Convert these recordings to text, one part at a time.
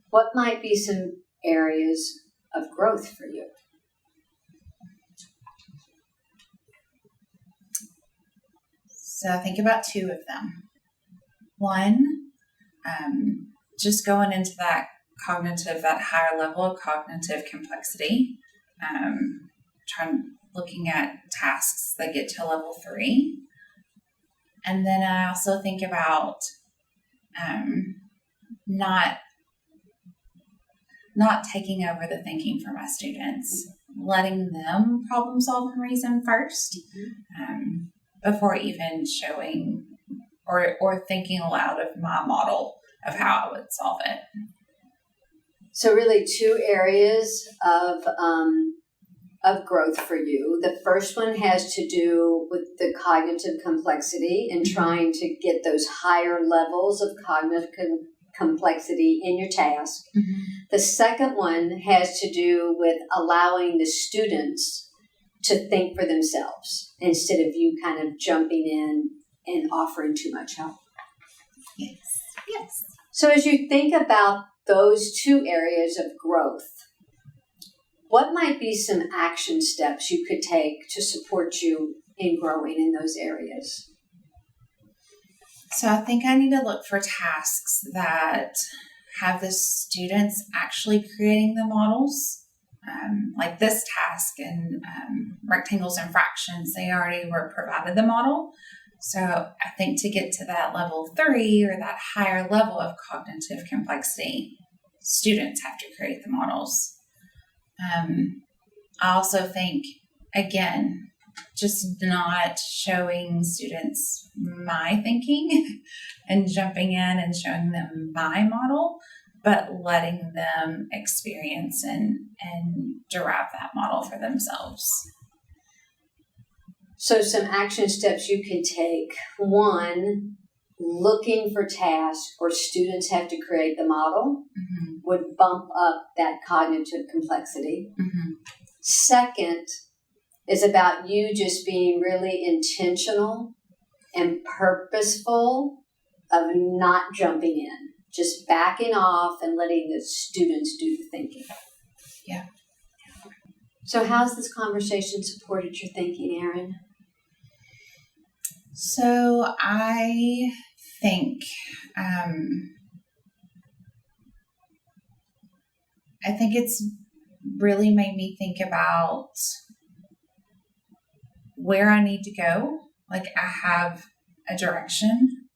What might be some areas of growth for you? So think about two of them. One, just going into that higher level of cognitive complexity, looking at tasks that get to level 3. And then I also think about not taking over the thinking for my students, letting them problem solve and reason first, before even showing or thinking aloud of my model of how I would solve it. So really 2 areas of growth for you. The first one has to do with the cognitive complexity and trying to get those higher levels of cognitive complexity in your task. Mm-hmm. The second one has to do with allowing the students to think for themselves instead of you kind of jumping in and offering too much help. Yes. So as you think about those 2 areas of growth, what might be some action steps you could take to support you in growing in those areas? So I think I need to look for tasks that have the students actually creating the models. Like this task in rectangles and fractions, they already were provided the model. So I think to get to that level 3 or that higher level of cognitive complexity, students have to create the models. I also think, again, just not showing students my thinking and jumping in and showing them my model, but letting them experience and derive that model for themselves. So some action steps you could take. 1, looking for tasks where students have to create the model would bump up that cognitive complexity. Second is about you just being really intentional and purposeful of not jumping in, just backing off and letting the students do the thinking. Yeah. So how's this conversation supported your thinking, Erin? So I think it's really made me think about where I need to go. Like I have a direction.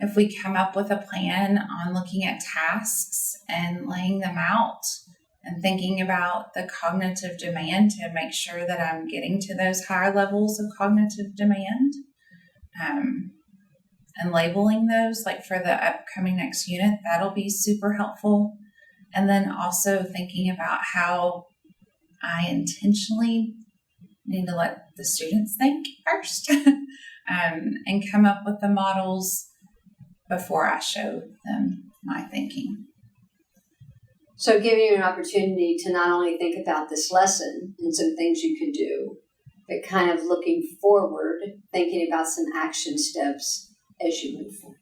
If we come up with a plan on looking at tasks and laying them out and thinking about the cognitive demand to make sure that I'm getting to those higher levels of cognitive demand, and labeling those, like for the upcoming next unit, that'll be super helpful. And then also thinking about how I intentionally need to let the students think first and come up with the models before I show them my thinking. So giving you an opportunity to not only think about this lesson and some things you could do, but kind of looking forward, thinking about some action steps as you move forward.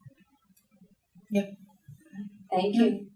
Yep. Thank you.